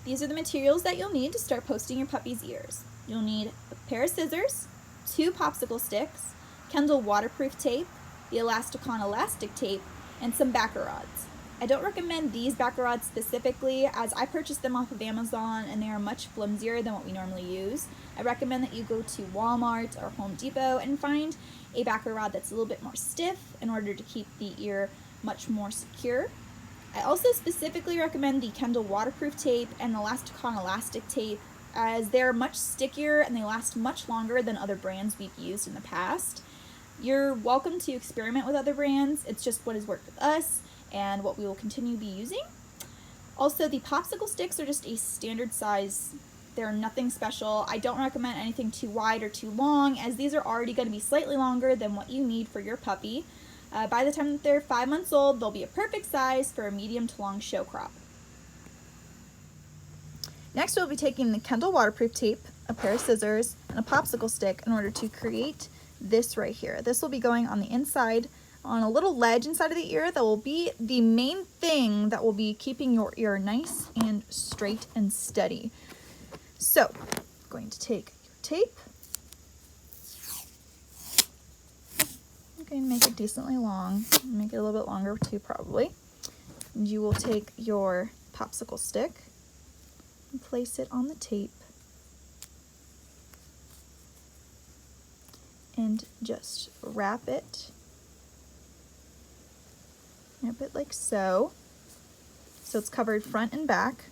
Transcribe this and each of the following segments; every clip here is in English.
These are the materials that you'll need to start posting your puppy's ears. You'll need a pair of scissors, 2 popsicle sticks, Kendall waterproof tape, the Elasticon elastic tape, and some backer rods. I don't recommend these backer rods specifically, as I purchased them off of Amazon and they are much flimsier than what we normally use. I recommend that you go to Walmart or Home Depot and find a backer rod that's a little bit more stiff in order to keep the ear much more secure. I also specifically recommend the Kendall waterproof tape and the Elasticon elastic tape, as they're much stickier and they last much longer than other brands we've used in the past. You're welcome to experiment with other brands. It's just what has worked with us and what we will continue to be using. Also, the popsicle sticks are just a standard size. They're nothing special. I don't recommend anything too wide or too long, as these are already going to be slightly longer than what you need for your puppy. By the time that they're 5 months old, they'll be a perfect size for a medium to long show crop. Next, we'll be taking the Kendall waterproof tape, a pair of scissors, and a popsicle stick in order to create this right here. This will be going on the inside, on a little ledge inside of the ear that will be the main thing that will be keeping your ear nice and straight and steady. So, I'm going to take your tape. You can make it decently long, make it a little bit longer too probably. And you will take your popsicle stick and place it on the tape and just wrap it like so. So it's covered front and back.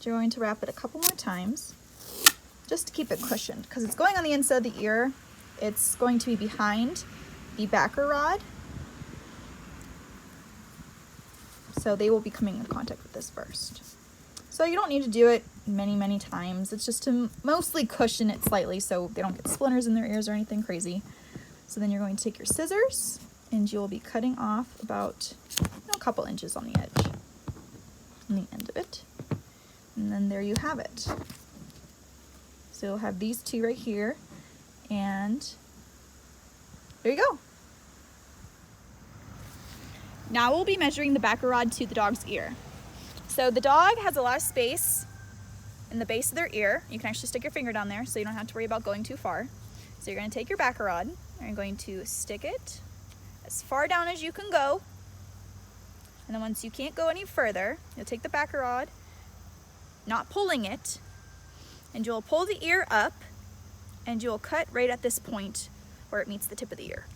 You're going to wrap it a couple more times just to keep it cushioned, because it's going on the inside of the ear. It's going to be behind the backer rod, so they will be coming in contact with this first. So you don't need to do it many times. It's just to mostly cushion it slightly so they don't get splinters in their ears or anything crazy. So then you're going to take your scissors and you'll be cutting off about a couple inches on the edge, on the end of it. And then there you have it. So you'll have these two right here, and there you go. Now we'll be measuring the backer rod to the dog's ear. So the dog has a lot of space in the base of their ear. You can actually stick your finger down there so you don't have to worry about going too far. So you're going to take your backer rod and you're going to stick it as far down as you can go. And then once you can't go any further, you'll take the backer rod, not pulling it, and you'll pull the ear up and you'll cut right at this point where it meets the tip of the ear.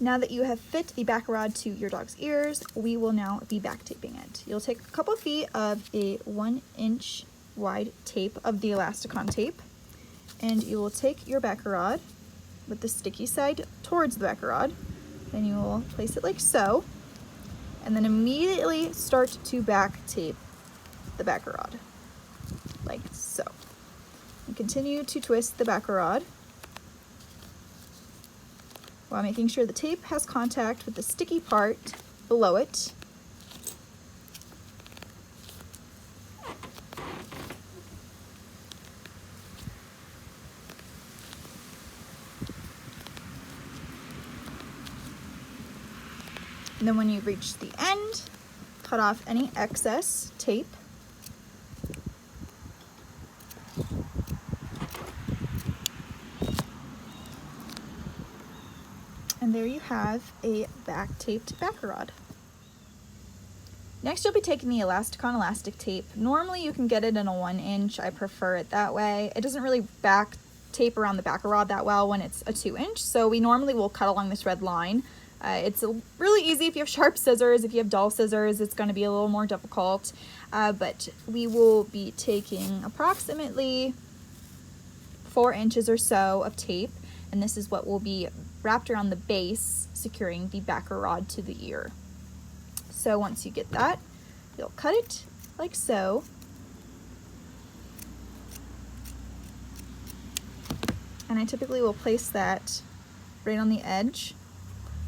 Now that you have fit the backer rod to your dog's ears, we will now be back taping it. You'll take a couple feet of a 1-inch wide tape of the Elasticon tape, and you will take your backer rod with the sticky side towards the backer rod. Then you will place it like so, and then immediately start to back tape the backer rod, like so. And continue to twist the backer rod while making sure the tape has contact with the sticky part below it. And then when you reach the end, cut off any excess tape. And there you have a back-taped backer rod. Next, you'll be taking the Elasticon elastic tape. Normally you can get it in a 1-inch. I prefer it that way. It doesn't really back tape around the backer rod that well when it's a 2-inch, so we normally will cut along this red line. It's really easy if you have sharp scissors. If you have dull scissors, it's going to be a little more difficult, but we will be taking approximately 4 inches or so of tape, and this is what will be wrapped around the base, securing the backer rod to the ear. So once you get that, you'll cut it like so. And I typically will place that right on the edge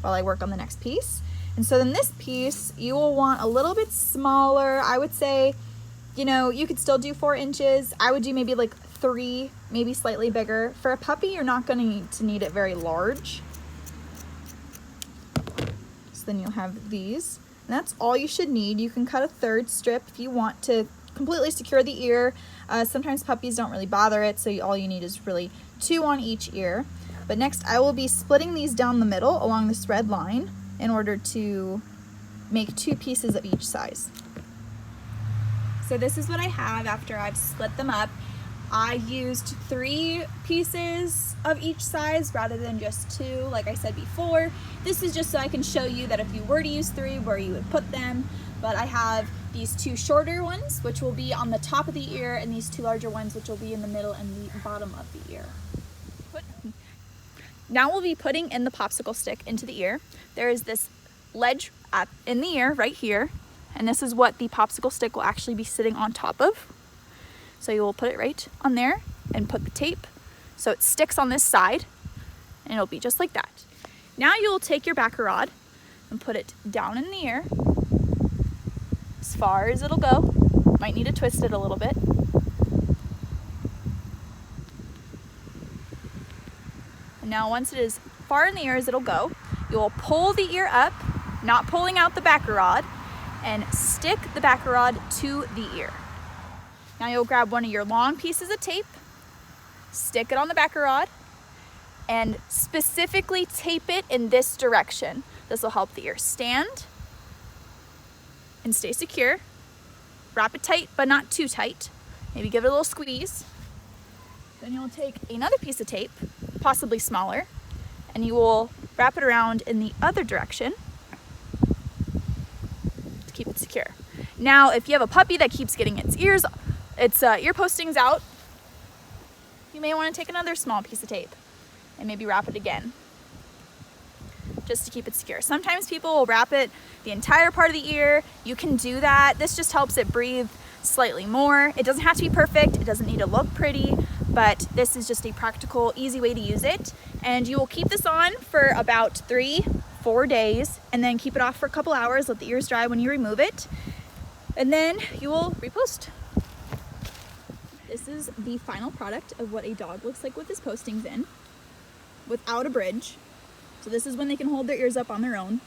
while I work on the next piece. And so then this piece, you will want a little bit smaller. I would say, you know, you could still do 4 inches. I would do maybe like 3, maybe slightly bigger. For a puppy, you're not going to need it very large. So then you'll have these. And that's all you should need. You can cut a third strip if you want to completely secure the ear. Sometimes puppies don't really bother it, so all you need is really 2 on each ear. But next I will be splitting these down the middle along this red line in order to make 2 pieces of each size. So this is what I have after I've split them up. I used 3 pieces of each size rather than just 2, like I said before. This is just so I can show you that if you were to use 3, where you would put them. But I have these 2 shorter ones, which will be on the top of the ear, and these 2 larger ones, which will be in the middle and the bottom of the ear. Now we'll be putting in the popsicle stick into the ear. There is this ledge up in the ear right here, and this is what the popsicle stick will actually be sitting on top of. So you will put it right on there and put the tape so it sticks on this side, and it'll be just like that. Now you will take your backer rod and put it down in the ear as far as it'll go. Might need to twist it a little bit. And now once it is far in the ear as it'll go, you will pull the ear up, not pulling out the backer rod, and stick the backer rod to the ear. Now you'll grab one of your long pieces of tape, stick it on the backer rod, and specifically tape it in this direction. This will help the ear stand and stay secure. Wrap it tight, but not too tight. Maybe give it a little squeeze. Then you'll take another piece of tape, possibly smaller, and you will wrap it around in the other direction to keep it secure. Now, if you have a puppy that keeps getting its ear postings out, you may want to take another small piece of tape and maybe wrap it again, just to keep it secure. Sometimes people will wrap it the entire part of the ear. You can do that. This just helps it breathe slightly more. It doesn't have to be perfect. It doesn't need to look pretty, but this is just a practical, easy way to use it. And you will keep this on for about 3-4 days, and then keep it off for a couple hours. Let the ears dry when you remove it, and then you will repost. This is the final product of what a dog looks like with his postings in, without a bridge. So this is when they can hold their ears up on their own.